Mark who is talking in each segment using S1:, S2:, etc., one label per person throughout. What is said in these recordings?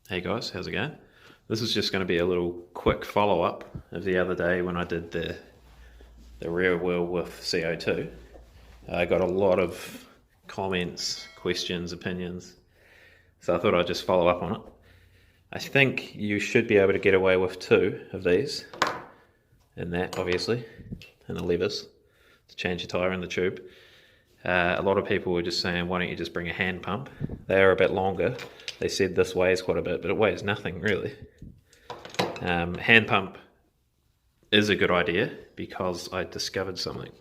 S1: Hey guys, how's it going? This is just going to be a little quick follow-up of the other day when I did the rear wheel with CO2. I got a lot of comments, questions, opinions, so I thought I'd just follow up on it. I think you should be able to get away with 2 of these, and that obviously, and the levers to change the tyre and the tube. A lot of people were just saying, why don't you just bring a hand pump? They are a bit longer. They said this weighs quite a bit, but it weighs nothing really. Hand pump is a good idea because I discovered something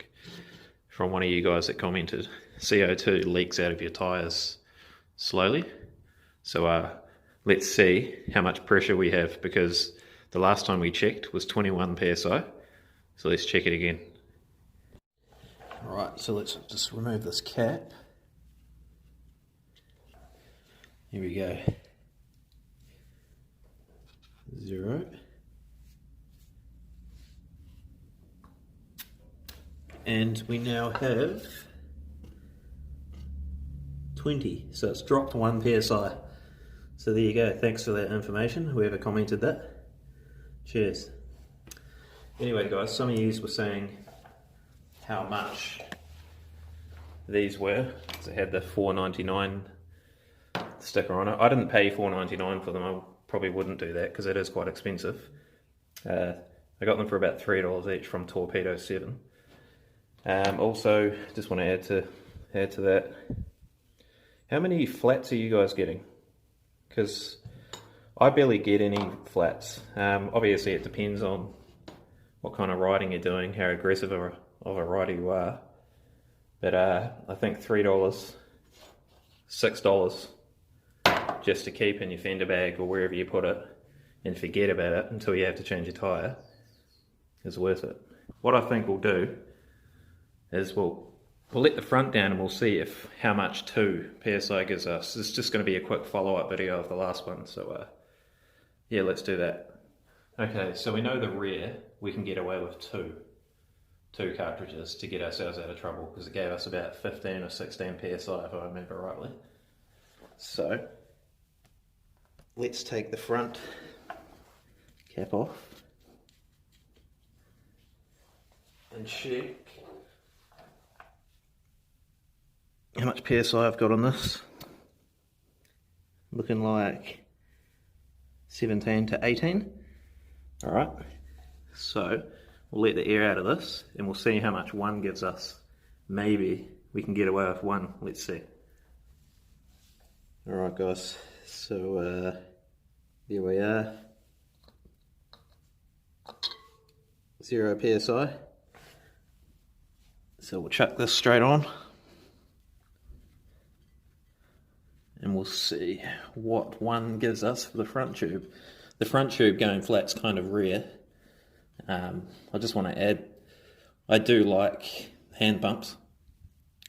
S1: from one of you guys that commented. CO2 leaks out of your tyres slowly. So let's see how much pressure we have, because the last time we checked was 21 psi. So let's check it again. Alright, so let's just remove this cap. Here we go. 0. And we now have 20. So it's dropped 1 psi. So there you go. Thanks for that information, whoever commented that. Cheers. Anyway guys, some of you were saying how much these were. So it had the $4.99 sticker on it. I didn't pay $4.99 for them. I probably wouldn't do that because it is quite expensive. I got them for about $3 each from Torpedo 7. Also, just want to add to that. How many flats are you guys getting? Because I barely get any flats. Obviously, it depends on what kind of riding you're doing, how aggressive of a rider you are. But I think $3, $6 just to keep in your fender bag or wherever you put it and forget about it until you have to change your tyre is worth it. What I think we'll do is we'll let the front down and we'll see how much 2 psi gives us. It's just going to be a quick follow-up video of the last one, so yeah, let's do that. Okay, so we know the rear we can get away with two cartridges to get ourselves out of trouble, because it gave us about 15 or 16 psi if I remember rightly. So let's take the front cap off and check how much psi I've got on this. Looking like 17 to 18. Alright, so we'll let the air out of this and we'll see how much 1 gives us. Maybe we can get away with 1, let's see. Alright guys, so here we are. 0 psi. So we'll chuck this straight on and we'll see what 1 gives us for the front tube. The front tube going flat's kind of rare. I just want to add, I do like hand pumps.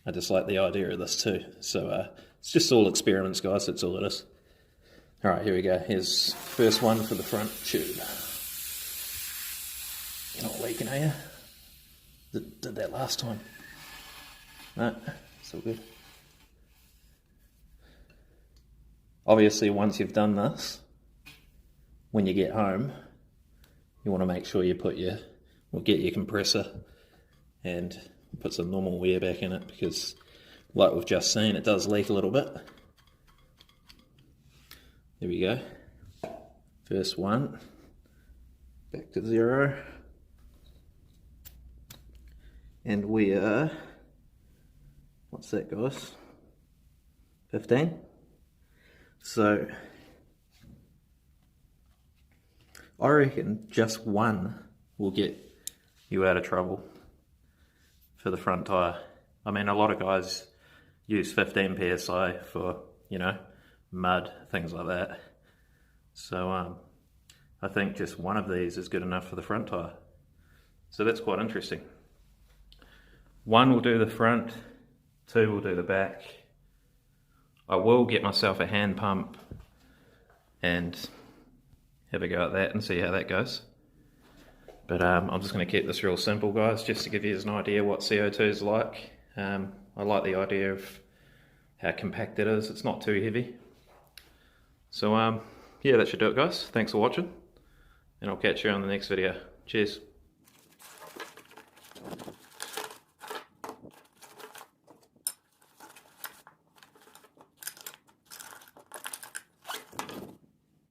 S1: I just like the idea of this too. So it's just all experiments guys, that's all it is. Alright, here we go. Here's first one for the front tube. You're not leaking, are you? Did that last time. No, it's all good. Obviously once you've done this, when you get home, you want to make sure you get your compressor and put some normal wear back in it, because like we've just seen, it does leak a little bit. There we go. First one, back to 0. And we are, what's that guys? 15? So I reckon just 1 will get you out of trouble for the front tyre. I mean, a lot of guys use 15 psi for, mud, things like that. So I think just 1 of these is good enough for the front tyre. So that's quite interesting. 1 will do the front, 2 will do the back. I will get myself a hand pump and have a go at that and see how that goes. But I'm just going to keep this real simple guys, just to give you an idea what CO2 is like. I like the idea of how compact it is. It's not too heavy. So yeah, that should do it, guys. Thanks for watching, and I'll catch you on the next video. Cheers.